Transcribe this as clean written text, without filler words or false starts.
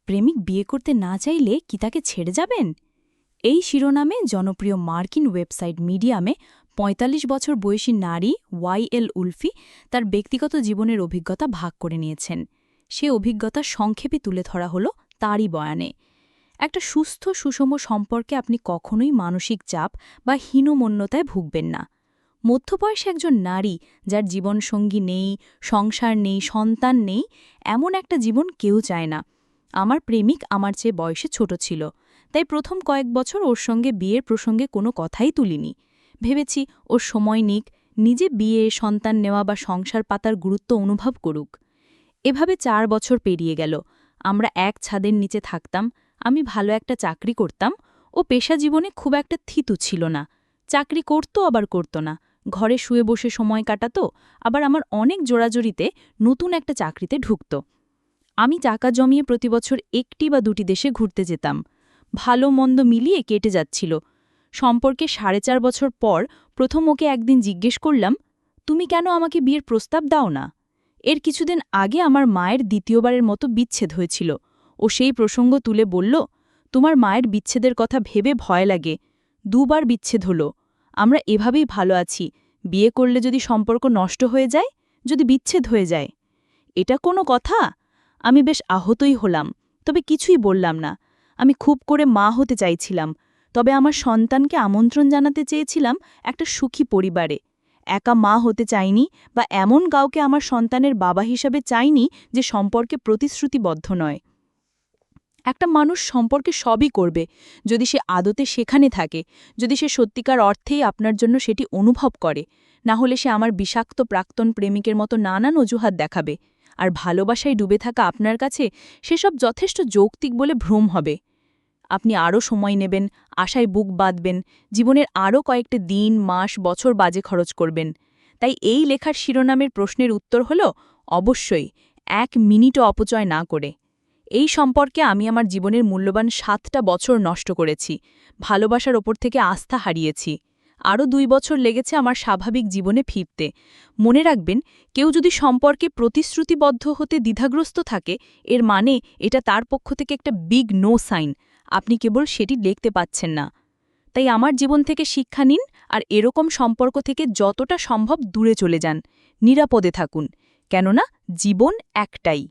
প্রেমিক বিয়ে করতে না চাইলে কি তাকে ছেড়ে যাবেন? এই শিরোনামে জনপ্রিয় মার্কিন ওয়েবসাইট মিডিয়ামে ৪৫ বছর বয়সী নারী ওয়াইএল উলফি তার ব্যক্তিগত জীবনের অভিজ্ঞতা ভাগ করে নিয়েছেন। সে অভিজ্ঞতা সংক্ষেপে তুলে ধরা হলো তারই বয়ানে। একটা সুস্থ সুষম সম্পর্কে আপনি কখনোই মানসিক চাপ বা হীনমন্যতায় ভুগবেন না। মধ্যবয়সী একজন নারী যার জীবনসঙ্গী নেই, সংসার নেই, সন্তান নেই, এমন একটা জীবন কেউ চায় না। আমার প্রেমিক আমার চেয়ে বয়সে ছোট ছিল, তাই প্রথম কয়েক বছর ওর সঙ্গে বিয়ের প্রসঙ্গে কোনো কথাই তুলিনি। ভেবেছি ওর সময় নিক, নিজে বিয়ে, সন্তান নেওয়া বা সংসার পাতার গুরুত্ব অনুভব করুক। এভাবে ৪ বছর পেরিয়ে গেল। আমরা এক ছাদের নিচে থাকতাম, আমি ভালো একটা চাকরি করতাম, ও পেশা জীবনে খুব একটা থিতু ছিল না। চাকরি করত আবার করত না, ঘরে শুয়ে বসে সময় কাটাত, আবার আমার অনেক জোড়াজড়িতে নতুন একটা চাকরিতে ঢুকত। আমি টাকা জমিয়ে প্রতিবছর একটি বা দুটি দেশে ঘুরতে যেতাম। ভালো মন্দ মিলিয়ে কেটে যাচ্ছিল। সম্পর্কে ৪.৫ বছর পর প্রথম ওকে একদিন জিজ্ঞেস করলাম, তুমি কেন আমাকে বিয়ের প্রস্তাব দাও না? এর কিছুদিন আগে আমার মায়ের দ্বিতীয়বারের মতো বিচ্ছেদ হয়েছিল। ও সেই প্রসঙ্গ তুলে বলল, তোমার মায়ের বিচ্ছেদের কথা ভেবে ভয় লাগে। ২বার বিচ্ছেদ হলো। আমরা এভাবেই ভালো আছি। বিয়ে করলে যদি সম্পর্ক নষ্ট হয়ে যায়, যদি বিচ্ছেদ হয়ে যায়। এটা কোনো কথা? আমি বেশ আহতই হলাম, তবে কিছুই বললাম না। আমি খুব করে মা হতে চাইছিলাম, তবে আমার সন্তানকে আমন্ত্রণ জানাতে চেয়েছিলাম একটা সুখী পরিবারে। একা মা হতে চাইনি, বা এমন কাউকে আমার সন্তানের বাবা হিসাবে চাইনি যে সম্পর্কে প্রতিশ্রুতিবদ্ধ নয়। একটা মানুষ সম্পর্কে সবই করবে যদি সে আদতে সেখানে থাকে, যদি সে সত্যিকার অর্থেই আপনার জন্য সেটি অনুভব করে। না হলে সে আমার বিষাক্ত প্রাক্তন প্রেমিকের মতো নানান অজুহাত দেখাবে। আর ভালোবাসায় ডুবে থাকা আপনার কাছে সেসব যথেষ্ট যৌক্তিক বলে ভ্রম হবে। আপনি আরও সময় নেবেন, আশায় বুক বাঁধবেন, জীবনের আরও কয়েকটা দিন, মাস, বছর বাজে খরচ করবেন। তাই এই লেখার শিরোনামের প্রশ্নের উত্তর হল অবশ্যই ১ মিনিটও অপচয় না করে। এই সম্পর্কে আমি আমার জীবনের মূল্যবান ৭টা বছর নষ্ট করেছি, ভালোবাসার ওপর থেকে আস্থা হারিয়েছি। আরও ২ বছর লেগেছে আমার স্বাভাবিক জীবনে ফিরতে। মনে রাখবেন, কেউ যদি সম্পর্কে প্রতিশ্রুতিবদ্ধ হতে দ্বিধাগ্রস্ত থাকে, এর মানে এটা তার পক্ষ থেকে একটা বিগ নো সাইন। আপনি কেবল সেটি দেখতে পাচ্ছেন না। তাই আমার জীবন থেকে শিক্ষা নিন, আর এরকম সম্পর্ক থেকে যতটা সম্ভব দূরে চলে যান। নিরাপদে থাকুন, কেননা জীবন একটাই।